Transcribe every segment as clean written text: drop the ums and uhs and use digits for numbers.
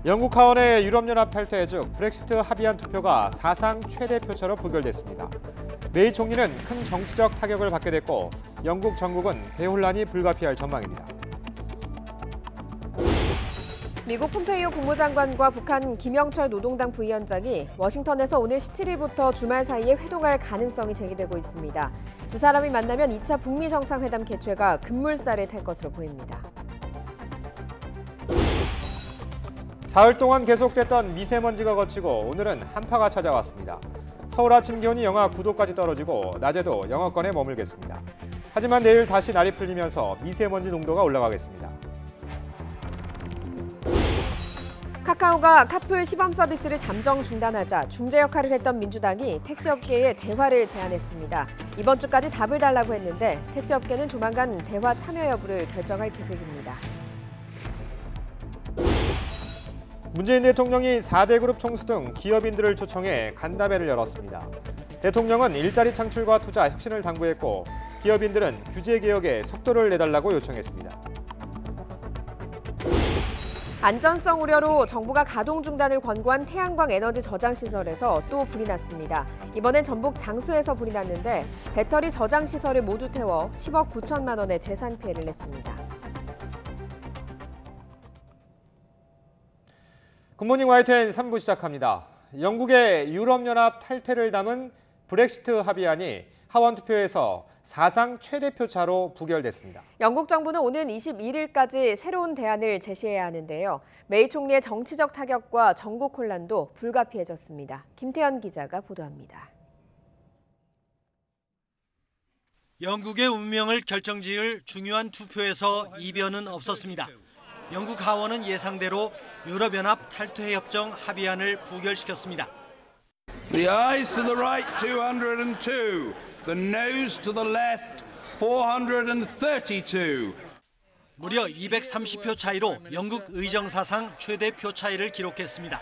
영국 하원의 유럽연합 탈퇴 즉 브렉시트 합의안 투표가 사상 최대 표차로 부결됐습니다. 메이 총리는 큰 정치적 타격을 받게 됐고 영국 정국은 대혼란이 불가피할 전망입니다. 미국 폼페이오 국무장관과 북한 김영철 노동당 부위원장이 워싱턴에서 오늘 17일부터 주말 사이에 회동할 가능성이 제기되고 있습니다. 두 사람이 만나면 2차 북미 정상회담 개최가 급물살을 탈 것으로 보입니다. 사흘 동안 계속됐던 미세먼지가 거치고 오늘은 한파가 찾아왔습니다. 서울 아침 기온이 영하 9도까지 떨어지고 낮에도 영하권에 머물겠습니다. 하지만 내일 다시 날이 풀리면서 미세먼지 농도가 올라가겠습니다. 카카오가 카풀 시범 서비스를 잠정 중단하자 중재 역할을 했던 민주당이 택시업계에 대화를 제안했습니다. 이번 주까지 답을 달라고 했는데 택시업계는 조만간 대화 참여 여부를 결정할 계획입니다. 문재인 대통령이 4대 그룹 총수 등 기업인들을 초청해 간담회를 열었습니다. 대통령은 일자리 창출과 투자, 혁신을 당부했고 기업인들은 규제 개혁에 속도를 내달라고 요청했습니다. 안전성 우려로 정부가 가동 중단을 권고한 태양광 에너지 저장 시설에서 또 불이 났습니다. 이번엔 전북 장수에서 불이 났는데 배터리 저장 시설을 모두 태워 10억 9천만 원의 재산 피해를 냈습니다. 굿모닝 YTN 3부 시작합니다. 영국의 유럽연합 탈퇴를 담은 브렉시트 합의안이 하원 투표에서 사상 최대 표차로 부결됐습니다. 영국 정부는 오는 21일까지 새로운 대안을 제시해야 하는데요. 메이 총리의 정치적 타격과 전국 혼란도 불가피해졌습니다. 김태현 기자가 보도합니다. 영국의 운명을 결정지을 중요한 투표에서 이변은 없었습니다. 영국 하원은 예상대로 유럽연합 탈퇴 협정 합의안을 부결시켰습니다. The ayes to the right 202, the noes to the left 432. 무려 230표 차이로 영국 의정 사상 최대 표 차이를 기록했습니다.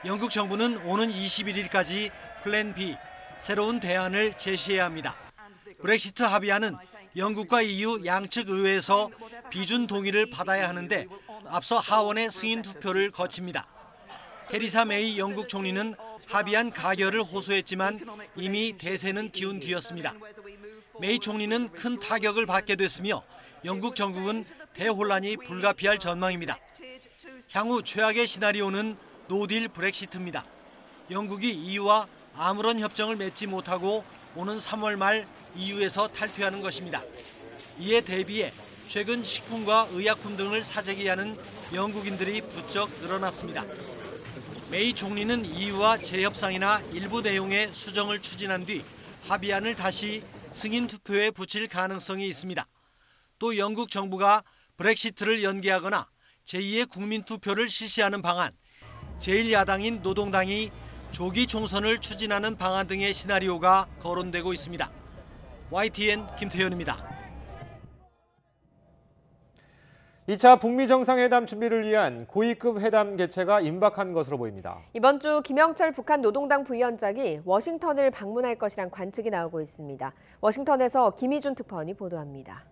영국 정부는 오는 21일까지 플랜 B, 새로운 대안을 제시해야 합니다. 브렉시트 합의안은 영국과 EU 양측 의회에서 비준 동의를 받아야 하는데 앞서 하원의 승인 투표를 거칩니다. 테리사 메이 영국 총리는 합의안 가결을 호소했지만 이미 대세는 기운 뒤였습니다. 메이 총리는 큰 타격을 받게 됐으며 영국 정국은 대혼란이 불가피할 전망입니다. 향후 최악의 시나리오는 노딜 브렉시트입니다. 영국이 EU와 아무런 협정을 맺지 못하고 오는 3월 말 EU에서 탈퇴하는 것입니다. 이에 대비해 최근 식품과 의약품 등을 사재기 하는 영국인들이 부쩍 늘어났습니다. 메이 총리는 EU와 재협상이나 일부 내용의 수정을 추진한 뒤 합의안을 다시 승인 투표에 붙일 가능성이 있습니다. 또 영국 정부가 브렉시트를 연기하거나 제2의 국민투표를 실시하는 방안, 제1야당인 노동당이 조기 총선을 추진하는 방안 등의 시나리오가 거론되고 있습니다. YTN 김태현입니다. 2차 북미 정상회담 준비를 위한 고위급 회담 개최가 임박한 것으로 보입니다. 이번 주 김영철 북한 노동당 부위원장이 워싱턴을 방문할 것이란 관측이 나오고 있습니다. 워싱턴에서 김희준 특파원이 보도합니다.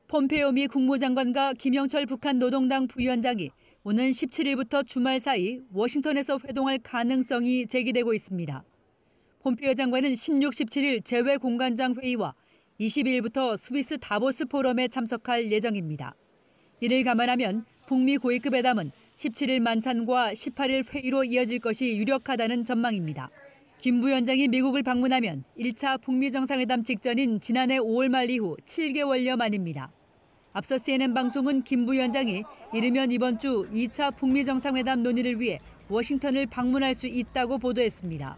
폼페이오 미 국무장관과 김영철 북한 노동당 부위원장이 오는 17일부터 주말 사이 워싱턴에서 회동할 가능성이 제기되고 있습니다. 폼페이오 장관은 16, 17일 재외공관장 회의와 22일부터 스위스 다보스 포럼에 참석할 예정입니다. 이를 감안하면 북미 고위급 회담은 17일 만찬과 18일 회의로 이어질 것이 유력하다는 전망입니다. 김 부위원장이 미국을 방문하면 1차 북미 정상회담 직전인 지난해 5월 말 이후 7개월여 만입니다. 앞서 CNN 방송은 김 부위원장이 이르면 이번 주 2차 북미 정상회담 논의를 위해 워싱턴을 방문할 수 있다고 보도했습니다.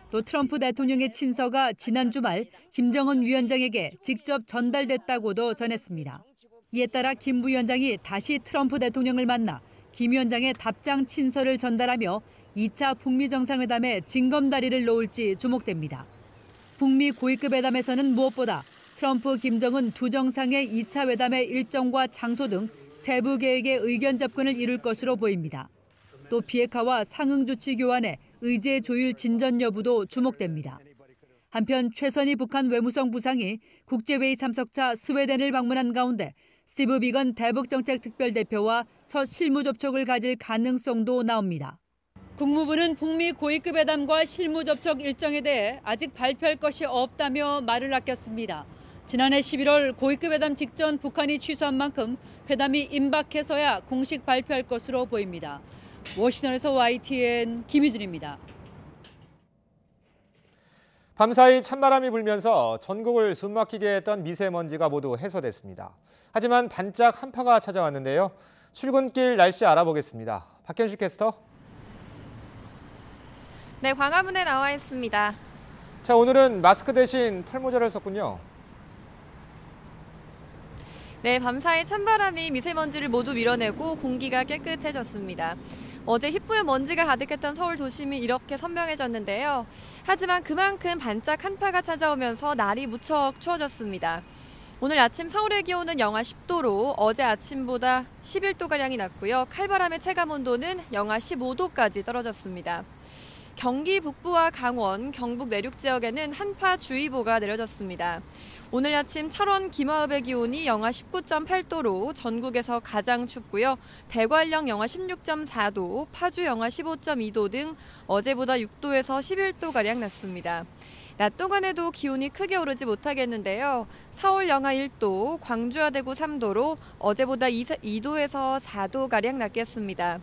또 트럼프 대통령의 친서가 지난 주말 김정은 위원장에게 직접 전달됐다고도 전했습니다. 이에 따라 김 부위원장이 다시 트럼프 대통령을 만나 김 위원장의 답장 친서를 전달하며 2차 북미 정상회담에 징검다리를 놓을지 주목됩니다. 북미 고위급 회담에서는 무엇보다 트럼프, 김정은 두 정상의 2차 회담의 일정과 장소 등 세부 계획의 의견 접근을 이룰 것으로 보입니다. 또 비핵화와 상응 조치 교환에 의제 조율 진전 여부도 주목됩니다. 한편 최선희 북한 외무성 부상이 국제회의 참석차 스웨덴을 방문한 가운데 스티브 비건 대북정책특별대표와 첫 실무 접촉을 가질 가능성도 나옵니다. 국무부는 북미 고위급 회담과 실무 접촉 일정에 대해 아직 발표할 것이 없다며 말을 아꼈습니다. 지난해 11월 고위급 회담 직전 북한이 취소한 만큼 회담이 임박해서야 공식 발표할 것으로 보입니다. 워싱턴에서 YTN 김희준입니다. 밤사이 찬바람이 불면서 전국을 숨막히게 했던 미세먼지가 모두 해소됐습니다. 하지만 반짝 한파가 찾아왔는데요. 출근길 날씨 알아보겠습니다. 박현식 캐스터. 네, 광화문에 나와 있습니다. 자, 오늘은 마스크 대신 털모자를 썼군요. 네, 밤사이 찬바람이 미세먼지를 모두 밀어내고 공기가 깨끗해졌습니다. 어제 희뿌연 먼지가 가득했던 서울 도심이 이렇게 선명해졌는데요. 하지만 그만큼 반짝 한파가 찾아오면서 날이 무척 추워졌습니다. 오늘 아침 서울의 기온은 영하 10도로 어제 아침보다 11도가량이 낮고요. 칼바람의 체감온도는 영하 15도까지 떨어졌습니다. 경기 북부와 강원, 경북 내륙 지역에는 한파주의보가 내려졌습니다. 오늘 아침 철원 김화읍의 기온이 영하 19.8도로 전국에서 가장 춥고요. 대관령 영하 16.4도, 파주 영하 15.2도 등 어제보다 6도에서 11도가량 낮습니다. 낮 동안에도 기온이 크게 오르지 못하겠는데요. 서울 영하 1도, 광주와 대구 3도로 어제보다 2도에서 4도가량 낮겠습니다.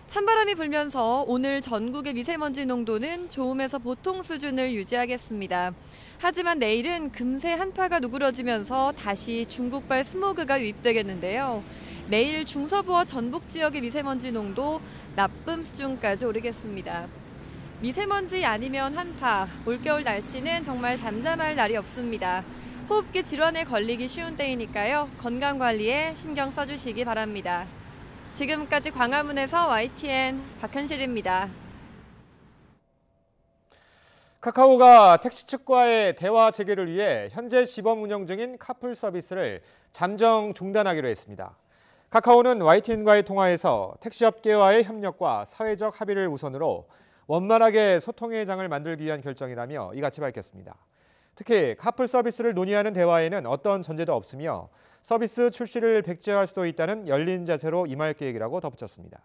찬바람이 불면서 오늘 전국의 미세먼지 농도는 좋음에서 보통 수준을 유지하겠습니다. 하지만 내일은 금세 한파가 누그러지면서 다시 중국발 스모그가 유입되겠는데요. 내일 중서부와 전북 지역의 미세먼지 농도 나쁨 수준까지 오르겠습니다. 미세먼지 아니면 한파, 올겨울 날씨는 정말 잠잠할 날이 없습니다. 호흡기 질환에 걸리기 쉬운 때이니까요. 건강관리에 신경 써주시기 바랍니다. 지금까지 광화문에서 YTN 박현실입니다. 카카오가 택시 측과의 대화 재개를 위해 현재 시범 운영 중인 카풀 서비스를 잠정 중단하기로 했습니다. 카카오는 YTN과의 통화에서 택시업계와의 협력과 사회적 합의를 우선으로 원만하게 소통의 장을 만들기 위한 결정이라며 이같이 밝혔습니다. 특히 카풀 서비스를 논의하는 대화에는 어떤 전제도 없으며 서비스 출시를 백지화할 수도 있다는 열린 자세로 임할 계획이라고 덧붙였습니다.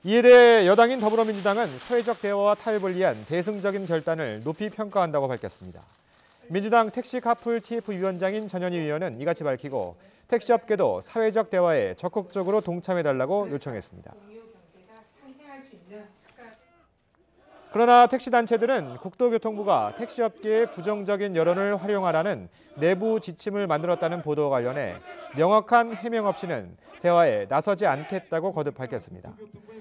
이에 대해 여당인 더불어민주당은 사회적 대화와 타협을 위한 대승적인 결단을 높이 평가한다고 밝혔습니다. 민주당 택시 카풀 TF 위원장인 전현희 의원은 이같이 밝히고 택시업계도 사회적 대화에 적극적으로 동참해달라고 요청했습니다. 그러나 택시단체들은 국토교통부가 택시업계의 부정적인 여론을 활용하라는 내부 지침을 만들었다는 보도와 관련해 명확한 해명 없이는 대화에 나서지 않겠다고 거듭 밝혔습니다.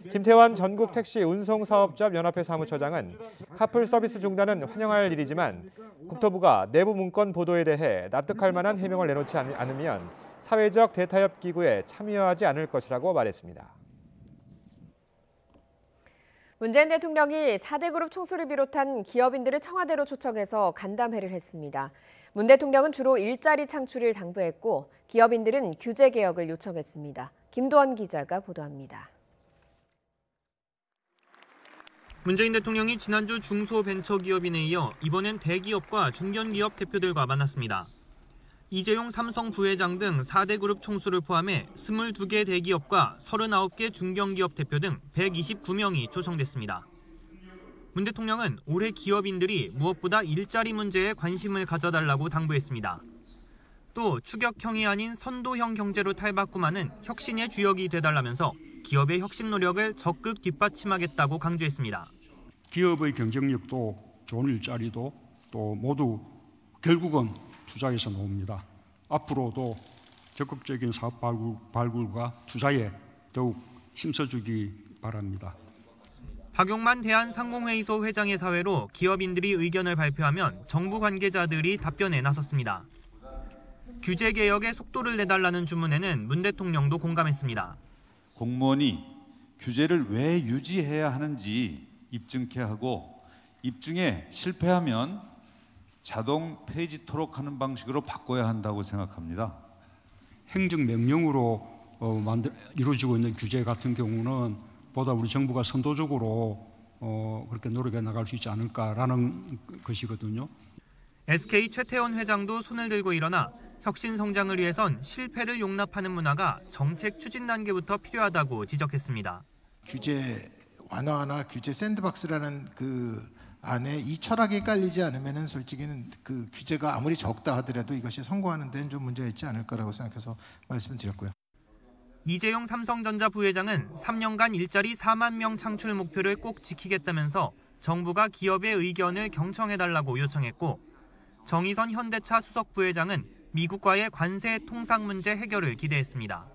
김태환 전국택시운송사업자연합회 사무처장은 카풀 서비스 중단은 환영할 일이지만 국토부가 내부 문건 보도에 대해 납득할 만한 해명을 내놓지 않으면 사회적 대타협 기구에 참여하지 않을 것이라고 말했습니다. 문재인 대통령이 4대 그룹 총수를 비롯한 기업인들을 청와대로 초청해서 간담회를 했습니다. 문 대통령은 주로 일자리 창출을 당부했고 기업인들은 규제 개혁을 요청했습니다. 김도원 기자가 보도합니다. 문재인 대통령이 지난주 중소벤처기업인에 이어 이번엔 대기업과 중견기업 대표들과 만났습니다. 이재용 삼성 부회장 등 4대 그룹 총수를 포함해 22개 대기업과 39개 중견기업 대표 등 129명이 초청됐습니다. 문 대통령은 올해 기업인들이 무엇보다 일자리 문제에 관심을 가져달라고 당부했습니다. 또 추격형이 아닌 선도형 경제로 탈바꿈하는 혁신의 주역이 되달라면서 기업의 혁신 노력을 적극 뒷받침하겠다고 강조했습니다. 기업의 경쟁력도 좋은 일자리도 또 모두 결국은 투자에서 나옵니다. 앞으로도 적극적인 사업 발굴과 투자에 더욱 힘써주기 바랍니다. 박용만 대한상공회의소 회장의 사회로 기업인들이 의견을 발표하면 정부 관계자들이 답변에 나섰습니다. 규제 개혁에 속도를 내달라는 주문에는 문 대통령도 공감했습니다. 공무원이 규제를 왜 유지해야 하는지 입증케 하고 입증에 실패하면 자동 폐지 토록하는 방식으로 바꿔야 한다고 생각합니다. 행정명령으로 이루어지고 있는 규제 같은 경우는 보다 우리 정부가 선도적으로 그렇게 노력해 나갈 수 있지 않을까라는 것이거든요. SK 최태원 회장도 손을 들고 일어나 혁신 성장을 위해선 실패를 용납하는 문화가 정책 추진 단계부터 필요하다고 지적했습니다. 규제 완화나 규제 샌드박스라는 그 안에 이 철학이 깔리지 않으면은 솔직히는 그 규제가 아무리 적다 하더라도 이것이 성공하는 데는 좀 문제가 있지 않을까라고 생각해서 말씀을 드렸고요. 이재용 삼성전자 부회장은 3년간 일자리 4만 명 창출 목표를 꼭 지키겠다면서 정부가 기업의 의견을 경청해달라고 요청했고, 정의선 현대차 수석 부회장은 미국과의 관세 통상 문제 해결을 기대했습니다.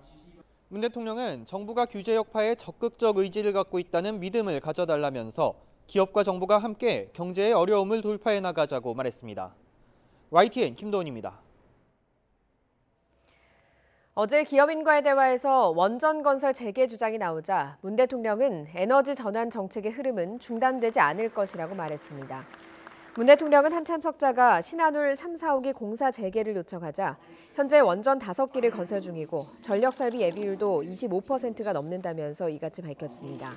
문 대통령은 정부가 규제 혁파에 적극적 의지를 갖고 있다는 믿음을 가져달라면서 기업과 정부가 함께 경제의 어려움을 돌파해 나가자고 말했습니다. YTN 김도훈입니다. 어제 기업인과의 대화에서 원전건설 재개 주장이 나오자 문 대통령은 에너지 전환 정책의 흐름은 중단되지 않을 것이라고 말했습니다. 문 대통령은 한 참석자가 신한울 3, 4호기 공사 재개를 요청하자 현재 원전 5기를 건설 중이고 전력설비 예비율도 25%가 넘는다면서 이같이 밝혔습니다.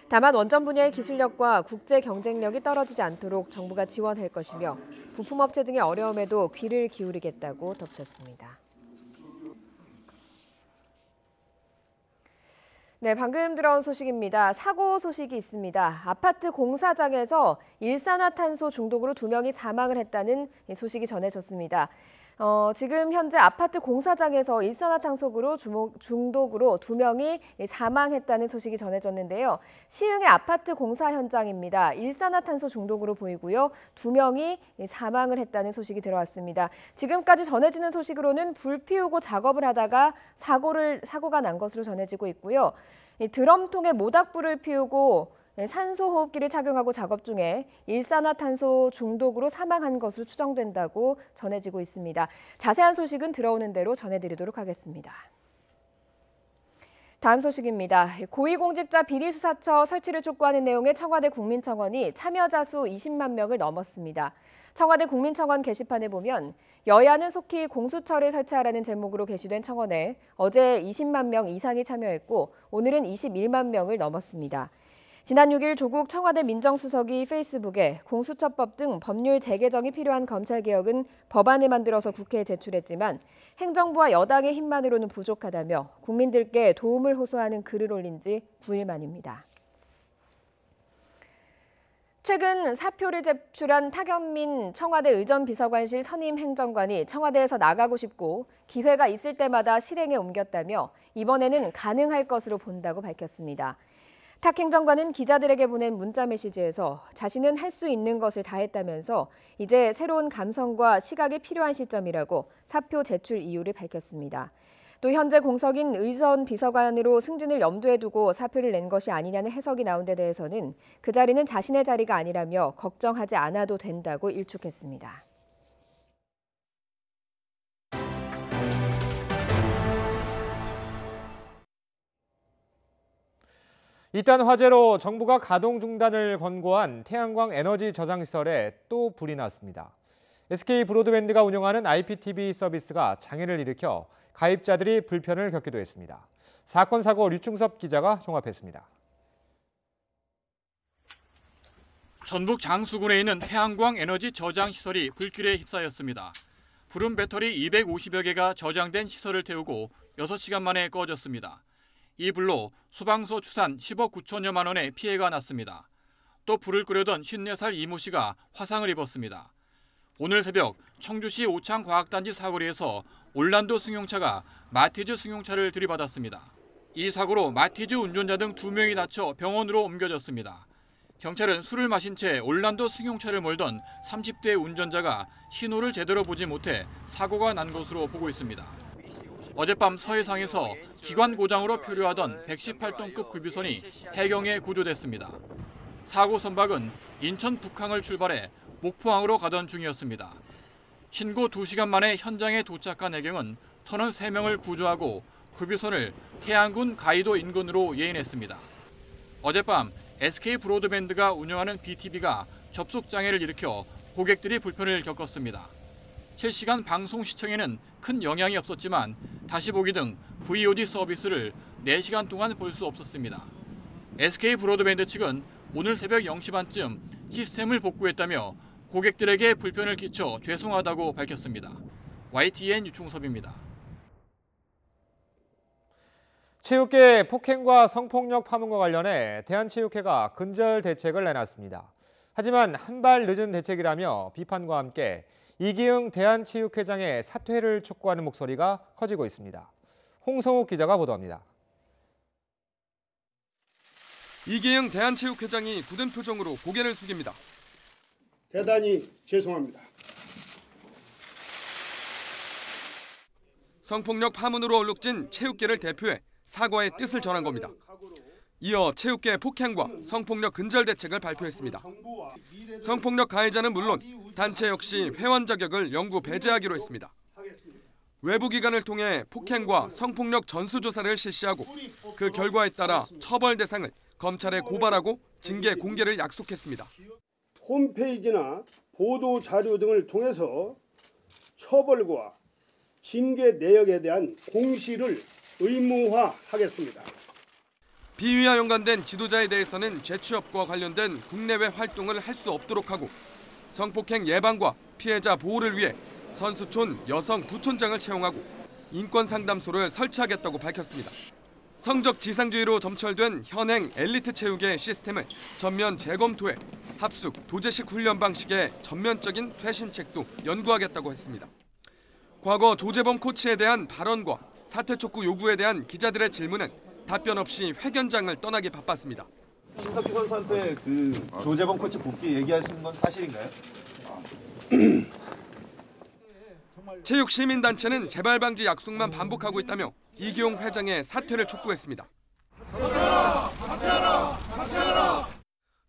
다만 원전 분야의 기술력과 국제 경쟁력이 떨어지지 않도록 정부가 지원할 것이며 부품업체 등의 어려움에도 귀를 기울이겠다고 덧붙였습니다. 네, 방금 들어온 소식입니다. 사고 소식이 있습니다. 아파트 공사장에서 일산화탄소 중독으로 2명이 사망을 했다는 소식이 전해졌습니다. 지금 현재 아파트 공사장에서 일산화탄소 중독으로 2명이 사망했다는 소식이 전해졌는데요. 시흥의 아파트 공사 현장입니다. 일산화탄소 중독으로 보이고요. 2명이 사망을 했다는 소식이 들어왔습니다. 지금까지 전해지는 소식으로는 불 피우고 작업을 하다가 사고가 난 것으로 전해지고 있고요. 드럼통에 모닥불을 피우고 산소호흡기를 착용하고 작업 중에 일산화탄소 중독으로 사망한 것으로 추정된다고 전해지고 있습니다. 자세한 소식은 들어오는 대로 전해드리도록 하겠습니다. 다음 소식입니다. 고위공직자 비리수사처 설치를 촉구하는 내용의 청와대 국민청원이 참여자 수 20만 명을 넘었습니다. 청와대 국민청원 게시판에 보면 여야는 속히 공수처를 설치하라는 제목으로 게시된 청원에 어제 20만 명 이상이 참여했고 오늘은 21만 명을 넘었습니다. 지난 6일 조국 청와대 민정수석이 페이스북에 공수처법 등 법률 재개정이 필요한 검찰개혁은 법안을 만들어서 국회에 제출했지만 행정부와 여당의 힘만으로는 부족하다며 국민들께 도움을 호소하는 글을 올린 지 9일 만입니다. 최근 사표를 제출한 탁현민 청와대 의전비서관실 선임 행정관이 청와대에서 나가고 싶고 기회가 있을 때마다 실행에 옮겼다며 이번에는 가능할 것으로 본다고 밝혔습니다. 탁 행정관은 기자들에게 보낸 문자 메시지에서 자신은 할 수 있는 것을 다 했다면서 이제 새로운 감성과 시각이 필요한 시점이라고 사표 제출 이유를 밝혔습니다. 또 현재 공석인 의전 비서관으로 승진을 염두에 두고 사표를 낸 것이 아니냐는 해석이 나온 데 대해서는 그 자리는 자신의 자리가 아니라며 걱정하지 않아도 된다고 일축했습니다. 이딴 화재로 정부가 가동 중단을 권고한 태양광 에너지 저장시설에 또 불이 났습니다. SK 브로드밴드가 운영하는 IPTV 서비스가 장애를 일으켜 가입자들이 불편을 겪기도 했습니다. 사건 사고 류충섭 기자가 종합했습니다. 전북 장수군에 있는 태양광 에너지 저장 시설이 불길에 휩싸였습니다. 불은 배터리 250여 개가 저장된 시설을 태우고 6시간 만에 꺼졌습니다. 이 불로 소방서 추산 10억 9천여만 원의 피해가 났습니다. 또 불을 끄려던 54살 이모 씨가 화상을 입었습니다. 오늘 새벽 청주시 오창과학단지 사거리에서 올란도 승용차가 마티즈 승용차를 들이받았습니다. 이 사고로 마티즈 운전자 등 2명이 다쳐 병원으로 옮겨졌습니다. 경찰은 술을 마신 채 올란도 승용차를 몰던 30대 운전자가 신호를 제대로 보지 못해 사고가 난 것으로 보고 있습니다. 어젯밤 서해상에서 기관 고장으로 표류하던 118톤급 구비선이 해경에 구조됐습니다. 사고 선박은 인천 북항을 출발해 목포항으로 가던 중이었습니다. 신고 2시간 만에 현장에 도착한 해경은 터는 3명을 구조하고 구비선을 태안군 가이도 인근으로 예인했습니다. 어젯밤 SK 브로드밴드가 운영하는 BTV가 접속 장애를 일으켜 고객들이 불편을 겪었습니다. 실시간 방송 시청에는 큰 영향이 없었지만 다시 보기 등 VOD 서비스를 4시간 동안 볼 수 없었습니다. SK 브로드밴드 측은 오늘 새벽 0시 반쯤 시스템을 복구했다며 고객들에게 불편을 끼쳐 죄송하다고 밝혔습니다. YTN 유충섭입니다. 체육계 폭행과 성폭력 파문과 관련해 대한체육회가 근절 대책을 내놨습니다. 하지만 한 발 늦은 대책이라며 비판과 함께 이기흥 대한체육회장의 사퇴를 촉구하는 목소리가 커지고 있습니다. 홍성욱 기자가 보도합니다. 이기흥 대한체육회장이 굳은 표정으로 고개를 숙입니다. 대단히 죄송합니다. 성폭력 파문으로 얼룩진 체육계를 대표해 사과의 뜻을 전한 겁니다. 이어 체육계 폭행과 성폭력 근절 대책을 발표했습니다. 성폭력 가해자는 물론 단체 역시 회원 자격을 영구 배제하기로 했습니다. 외부 기관을 통해 폭행과 성폭력 전수조사를 실시하고 그 결과에 따라 처벌 대상을 검찰에 고발하고 징계 공개를 약속했습니다. 홈페이지나 보도 자료 등을 통해서 처벌과 징계 내역에 대한 공시를 의무화하겠습니다. 비위와 연관된 지도자에 대해서는 재취업과 관련된 국내외 활동을 할 수 없도록 하고 성폭행 예방과 피해자 보호를 위해 선수촌 여성 부촌장을 채용하고 인권상담소를 설치하겠다고 밝혔습니다. 성적 지상주의로 점철된 현행 엘리트 체육의 시스템을 전면 재검토해 합숙, 도제식 훈련 방식의 전면적인 쇄신책도 연구하겠다고 했습니다. 과거 조재범 코치에 대한 발언과 사퇴 촉구 요구에 대한 기자들의 질문은 답변 없이 회견장을 떠나기 바빴습니다. 심석희 선수한테 그 조재범 코치 복귀 얘기하시는 건 사실인가요? 체육시민단체는 재발 방지 약속만 반복하고 있다며 이기용 회장의 사퇴를 촉구했습니다.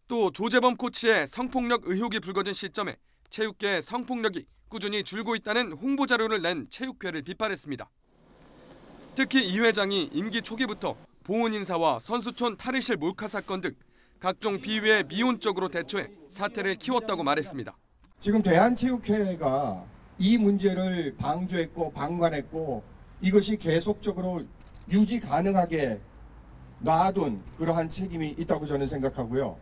또 조재범 코치의 성폭력 의혹이 불거진 시점에 체육계의 성폭력이 꾸준히 줄고 있다는 홍보 자료를 낸 체육회를 비판했습니다. 특히 이 회장이 임기 초기부터 보훈 인사와 선수촌 탈의실 몰카 사건 등 각종 비위에 미온적으로 대처해 사태를 키웠다고 말했습니다. 지금 대한체육회가 이 문제를 방조했고 방관했고 이것이 계속적으로 유지 가능하게 놔둔 그러한 책임이 있다고 저는 생각하고요.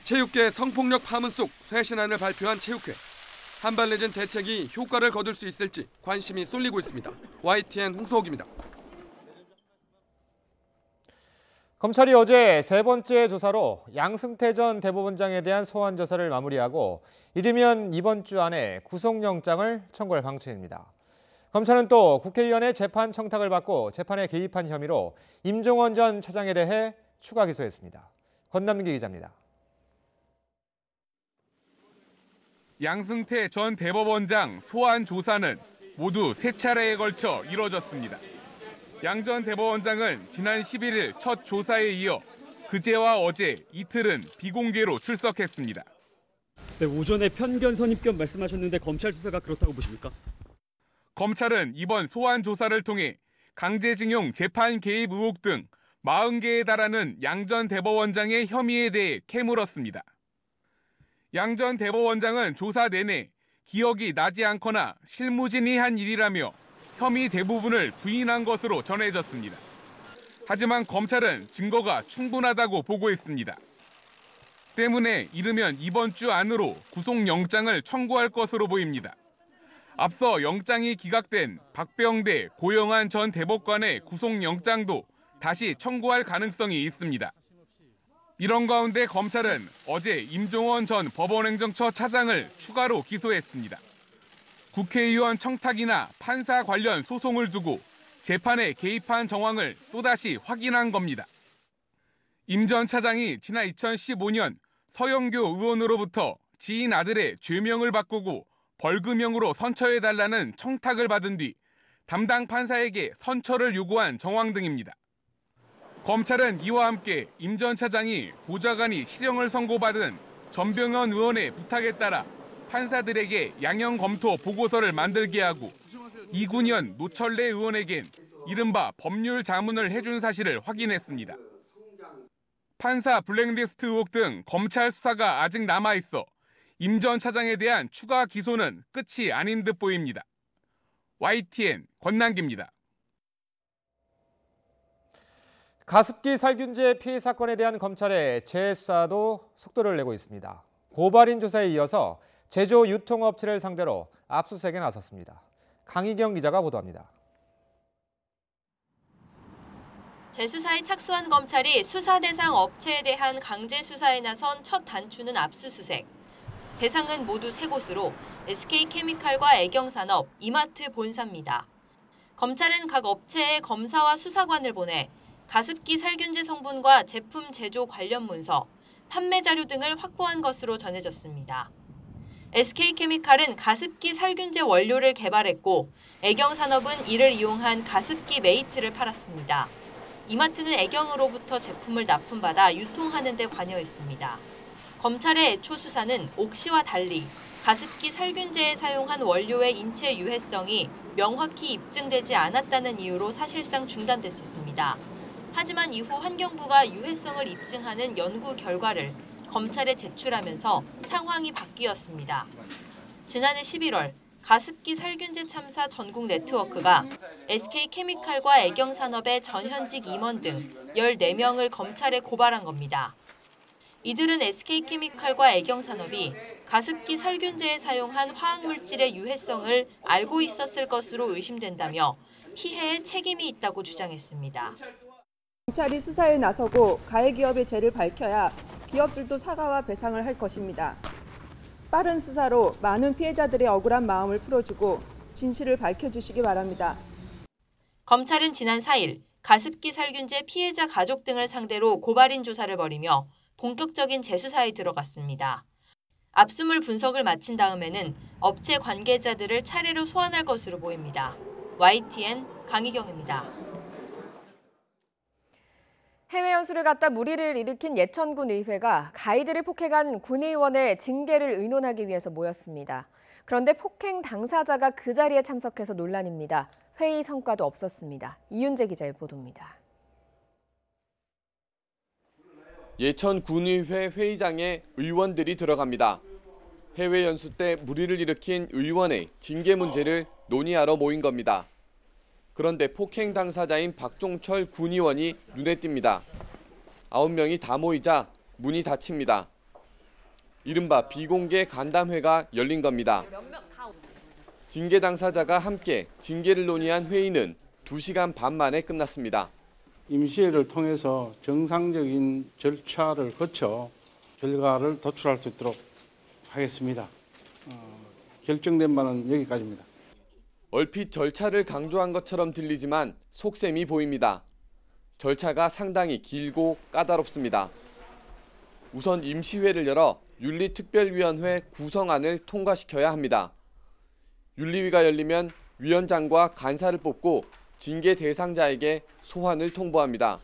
체육계 성폭력 파문 속 쇄신안을 발표한 체육회. 한발 늦은 대책이 효과를 거둘 수 있을지 관심이 쏠리고 있습니다. YTN 홍서욱입니다. 검찰이 어제 세 번째 조사로 양승태 전 대법원장에 대한 소환 조사를 마무리하고 이르면 이번 주 안에 구속영장을 청구할 방침입니다. 검찰은 또 국회의원의 재판 청탁을 받고 재판에 개입한 혐의로 임종원 전 차장에 대해 추가 기소했습니다. 권남기 기자입니다. 양승태 전 대법원장 소환 조사는 모두 세 차례에 걸쳐 이뤄졌습니다. 양 전 대법원장은 지난 11일 첫 조사에 이어 그제와 어제 이틀은 비공개로 출석했습니다. 네, 오전에 편견 선입견 말씀하셨는데 검찰 수사가 그렇다고 보십니까? 검찰은 이번 소환 조사를 통해 강제징용 재판 개입 의혹 등 40개에 달하는 양 전 대법원장의 혐의에 대해 캐물었습니다. 양 전 대법원장은 조사 내내 기억이 나지 않거나 실무진이 한 일이라며 혐의 대부분을 부인한 것으로 전해졌습니다. 하지만 검찰은 증거가 충분하다고 보고 있습니다. 때문에 이르면 이번 주 안으로 구속영장을 청구할 것으로 보입니다. 앞서 영장이 기각된 박병대, 고영한 전 대법관의 구속영장도 다시 청구할 가능성이 있습니다. 이런 가운데 검찰은 어제 임종원 전 법원행정처 차장을 추가로 기소했습니다. 국회의원 청탁이나 판사 관련 소송을 두고 재판에 개입한 정황을 또다시 확인한 겁니다. 임 전 차장이 지난 2015년 서영교 의원으로부터 지인 아들의 죄명을 바꾸고 벌금형으로 선처해달라는 청탁을 받은 뒤 담당 판사에게 선처를 요구한 정황 등입니다. 검찰은 이와 함께 임 전 차장이 보좌관이 실형을 선고받은 전병헌 의원의 부탁에 따라 판사들에게 양형 검토 보고서를 만들게 하고 이군현 노철래 의원에겐 이른바 법률 자문을 해준 사실을 확인했습니다. 판사 블랙리스트 의혹 등 검찰 수사가 아직 남아있어 임 전 차장에 대한 추가 기소는 끝이 아닌 듯 보입니다. YTN 권남기입니다. 가습기 살균제 피해 사건에 대한 검찰의 재수사도 속도를 내고 있습니다. 고발인 조사에 이어서 제조 유통업체를 상대로 압수수색에 나섰습니다. 강희경 기자가 보도합니다. 재수사에 착수한 검찰이 수사 대상 업체에 대한 강제 수사에 나선 첫 단추는 압수수색. 대상은 모두 3곳으로 SK케미칼과 애경산업, 이마트 본사입니다. 검찰은 각 업체에 검사와 수사관을 보내 가습기 살균제 성분과 제품 제조 관련 문서, 판매 자료 등을 확보한 것으로 전해졌습니다. SK케미칼은 가습기 살균제 원료를 개발했고 애경산업은 이를 이용한 가습기 메이트를 팔았습니다. 이마트는 애경으로부터 제품을 납품받아 유통하는 데 관여했습니다. 검찰의 애초 수사는 옥시와 달리 가습기 살균제에 사용한 원료의 인체 유해성이 명확히 입증되지 않았다는 이유로 사실상 중단됐었습니다. 하지만 이후 환경부가 유해성을 입증하는 연구 결과를 검찰에 제출하면서 상황이 바뀌었습니다. 지난해 11월 가습기 살균제 참사 전국 네트워크가 SK케미칼과 애경산업의 전현직 임원 등 14명을 검찰에 고발한 겁니다. 이들은 SK케미칼과 애경산업이 가습기 살균제에 사용한 화학물질의 유해성을 알고 있었을 것으로 의심된다며 피해에 책임이 있다고 주장했습니다. 경찰이 수사에 나서고 가해 기업의 죄를 밝혀야 기업들도 사과와 배상을 할 것입니다. 빠른 수사로 많은 피해자들의 억울한 마음을 풀어주고 진실을 밝혀주시기 바랍니다. 검찰은 지난 4일 가습기 살균제 피해자 가족 등을 상대로 고발인 조사를 벌이며 본격적인 재수사에 들어갔습니다. 압수물 분석을 마친 다음에는 업체 관계자들을 차례로 소환할 것으로 보입니다. YTN 강희경입니다. 해외 연수를 갔다 물의를 일으킨 예천군 의회가 가이드를 폭행한 군의원의 징계를 의논하기 위해서 모였습니다. 그런데 폭행 당사자가 그 자리에 참석해서 논란입니다. 회의 성과도 없었습니다. 이윤재 기자의 보도입니다. 예천군의회 회의장에 의원들이 들어갑니다. 해외 연수 때 물의를 일으킨 의원의 징계 문제를 논의하러 모인 겁니다. 그런데 폭행 당사자인 박종철 군의원이 눈에 띕니다. 9명이 다 모이자 문이 닫힙니다. 이른바 비공개 간담회가 열린 겁니다. 징계 당사자가 함께 징계를 논의한 회의는 2시간 반 만에 끝났습니다. 임시회를 통해서 정상적인 절차를 거쳐 결과를 도출할 수 있도록 하겠습니다. 결정된 바는 여기까지입니다. 얼핏 절차를 강조한 것처럼 들리지만 속셈이 보입니다. 절차가 상당히 길고 까다롭습니다. 우선 임시회를 열어 윤리특별위원회 구성안을 통과시켜야 합니다. 윤리위가 열리면 위원장과 간사를 뽑고 징계 대상자에게 소환을 통보합니다.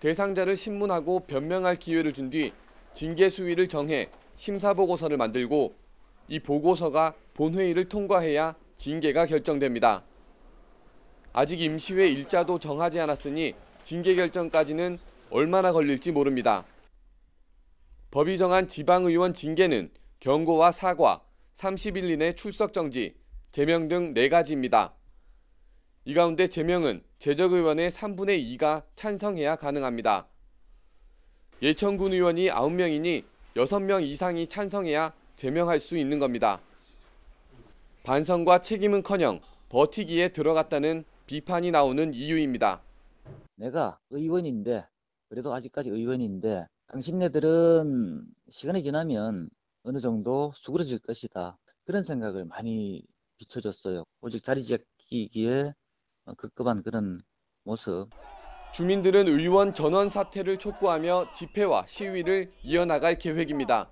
대상자를 신문하고 변명할 기회를 준 뒤 징계 수위를 정해 심사보고서를 만들고 이 보고서가 본회의를 통과해야 징계가 결정됩니다. 아직 임시회 일자도 정하지 않았으니 징계 결정까지는 얼마나 걸릴지 모릅니다. 법이 정한 지방의원 징계는 경고와 사과, 30일 이내 출석 정지, 제명 등 4가지입니다. 이 가운데 제명은 재적의원의 3분의 2가 찬성해야 가능합니다. 예천군 의원이 9명이니 6명 이상이 찬성해야 제명할 수 있는 겁니다. 반성과 책임은커녕 버티기에 들어갔다는 비판이 나오는 이유입니다. 내가 의원인데, 그래도 아직까지 의원인데 당신네들은 시간이 지나면 어느 정도 수그러질 것이다. 그런 생각을 많이 비춰줬어요. 오직 자리 잡기기에 급급한 그런 모습. 주민들은 의원 전원 사퇴를 촉구하며 집회와 시위를 이어나갈 계획입니다.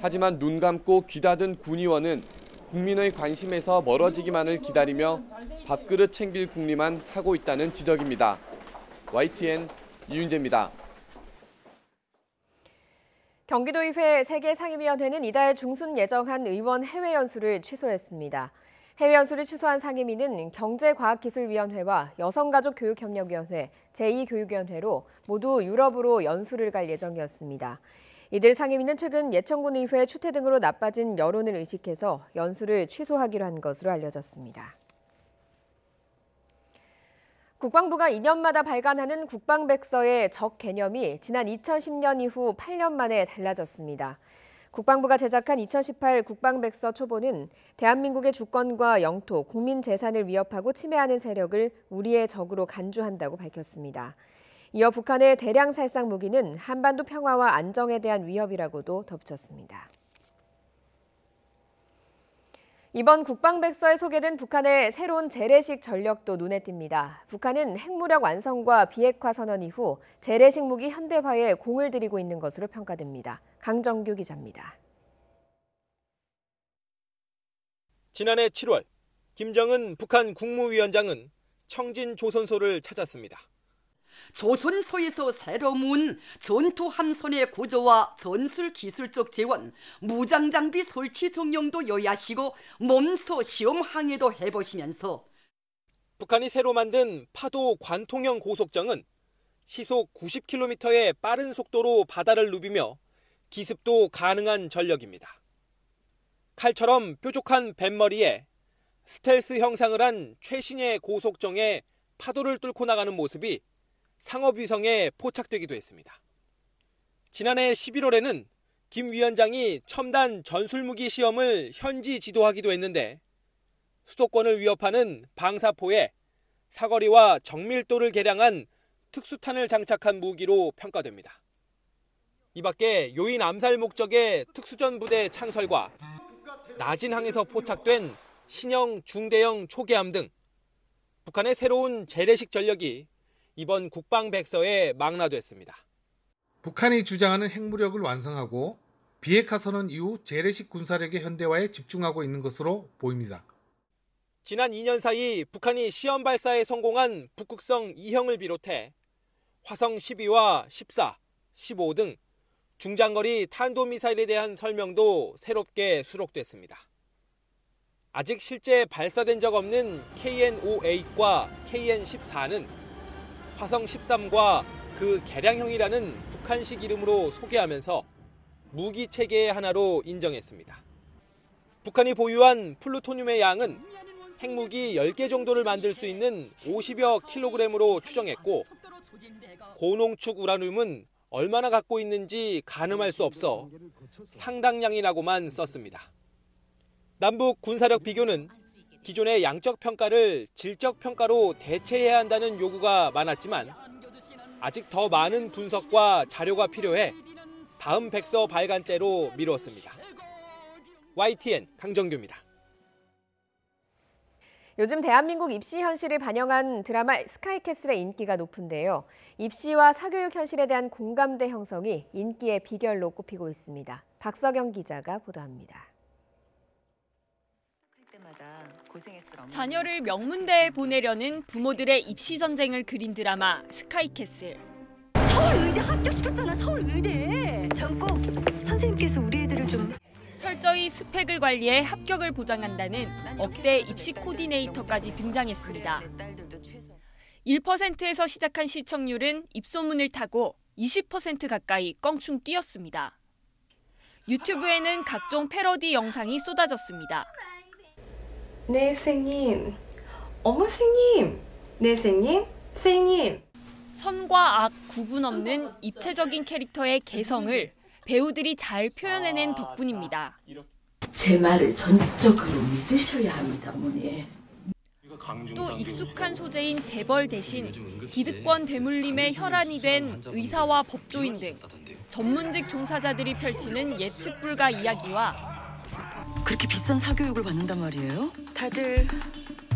하지만 눈 감고 귀 닫은 군의원은 국민의 관심에서 멀어지기만을 기다리며 밥그릇 챙길 궁리만 하고 있다는 지적입니다. YTN 이윤재입니다. 경기도의회 세계상임위원회는 이달 중순 예정한 의원 해외 연수를 취소했습니다. 해외 연수를 취소한 상임위는 경제과학기술위원회와 여성가족교육협력위원회, 제2교육위원회로 모두 유럽으로 연수를 갈 예정이었습니다. 이들 상임위는 최근 예천군 의회 추태 등으로 나빠진 여론을 의식해서 연수를 취소하기로 한 것으로 알려졌습니다. 국방부가 2년마다 발간하는 국방백서의 적 개념이 지난 2010년 이후 8년 만에 달라졌습니다. 국방부가 제작한 2018 국방백서 초본은 대한민국의 주권과 영토, 국민 재산을 위협하고 침해하는 세력을 우리의 적으로 간주한다고 밝혔습니다. 이어 북한의 대량 살상 무기는 한반도 평화와 안정에 대한 위협이라고도 덧붙였습니다. 이번 국방백서에 소개된 북한의 새로운 재래식 전력도 눈에 띕니다. 북한은 핵무력 완성과 비핵화 선언 이후 재래식 무기 현대화에 공을 들이고 있는 것으로 평가됩니다. 강정규 기자입니다. 지난해 7월 김정은 북한 국무위원장은 청진 조선소를 찾았습니다. 조선소에서 새로 모은 전투 함선의 구조와 전술 기술적 지원, 무장 장비 설치 정령도 요하시고 몸소 시험 항해도 해보시면서 북한이 새로 만든 파도 관통형 고속정은 시속 90km의 빠른 속도로 바다를 누비며 기습도 가능한 전력입니다. 칼처럼 뾰족한 뱃머리에 스텔스 형상을 한 최신의 고속정에 파도를 뚫고 나가는 모습이 상업위성에 포착되기도 했습니다. 지난해 11월에는 김 위원장이 첨단 전술무기 시험을 현지 지도하기도 했는데 수도권을 위협하는 방사포에 사거리와 정밀도를 개량한 특수탄을 장착한 무기로 평가됩니다. 이 밖에 요인 암살 목적의 특수전 부대 창설과 낮은 항에서 포착된 신형 중대형 초계함 등 북한의 새로운 재래식 전력이 이번 국방백서에 망라됐습니다. 북한이 주장하는 핵무력을 완성하고 비핵화 선언 이후 재래식 군사력의 현대화에 집중하고 있는 것으로 보입니다. 지난 2년 사이 북한이 시험 발사에 성공한 북극성 2형을 비롯해 화성 12와 14, 15 등 중장거리 탄도미사일에 대한 설명도 새롭게 수록됐습니다. 아직 실제 발사된 적 없는 KN-5-8과 KN-14는 화성 13과 그 개량형이라는 북한식 이름으로 소개하면서 무기 체계의 하나로 인정했습니다. 북한이 보유한 플루토늄의 양은 핵무기 10개 정도를 만들 수 있는 50여 킬로그램으로 추정했고 고농축 우라늄은 얼마나 갖고 있는지 가늠할 수 없어 상당량이라고만 썼습니다. 남북 군사력 비교는 기존의 양적 평가를 질적 평가로 대체해야 한다는 요구가 많았지만 아직 더 많은 분석과 자료가 필요해 다음 백서 발간 때로 미뤘습니다. YTN 강정규입니다. 요즘 대한민국 입시 현실을 반영한 드라마 스카이캐슬의 인기가 높은데요. 입시와 사교육 현실에 대한 공감대 형성이 인기의 비결로 꼽히고 있습니다. 박서경 기자가 보도합니다. 자녀를 명문대에 보내려는 부모들의 입시 전쟁을 그린 드라마 스카이캐슬. 서울의대 합격시켰잖아, 서울의대. 전 꼭 선생님께서 우리 애들을 좀... 철저히 스펙을 관리해 합격을 보장한다는 억대 입시 코디네이터까지 등장했습니다. 1%에서 시작한 시청률은 입소문을 타고 20% 가까이 껑충 뛰었습니다. 유튜브에는 각종 패러디 영상이 쏟아졌습니다. 네, 선생님. 어머, 선생님. 네, 선생님. 선생님. 선과 악 구분 없는 입체적인 캐릭터의 개성을 배우들이 잘 표현해낸 덕분입니다. 제 말을 전적으로 믿으셔야 합니다, 어머니. 또 익숙한 소재인 재벌 대신 기득권 대물림의 혈안이 된 의사와 법조인 등 전문직 종사자들이 펼치는 예측 불가 이야기와 그렇게 비싼 사교육을 받는단 말이에요? 다들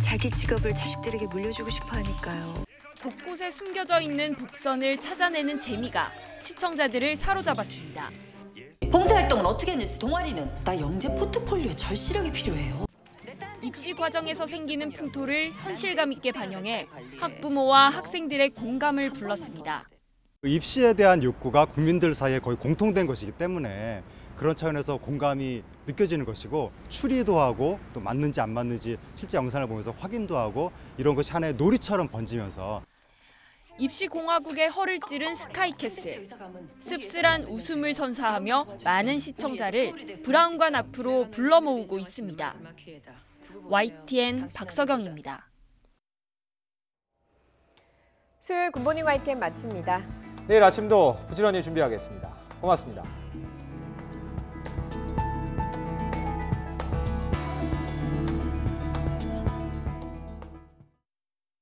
자기 직업을 자식들에게 물려주고 싶어 하니까요. 곳곳에 숨겨져 있는 복선을 찾아내는 재미가 시청자들을 사로잡았습니다. 봉사활동은 어떻게 했는지 동아리는 나 영재 포트폴리오에 절실하게 필요해요. 입시 과정에서 생기는 풍토를 현실감 있게 반영해 학부모와 학생들의 공감을 불렀습니다. 입시에 대한 욕구가 국민들 사이에 거의 공통된 것이기 때문에 그런 차원에서 공감이 느껴지는 것이고 추리도 하고 또 맞는지 안 맞는지 실제 영상을 보면서 확인도 하고 이런 것이 하나의 놀이처럼 번지면서 입시 공화국의 허를 찌른 스카이캐슬. 씁쓸한 웃음을 선사하며 많은 시청자를 브라운관 앞으로 불러 모으고 있습니다. YTN 박서경입니다. 수요일 굿모닝 YTN 마칩니다. 내일 아침도 부지런히 준비하겠습니다. 고맙습니다.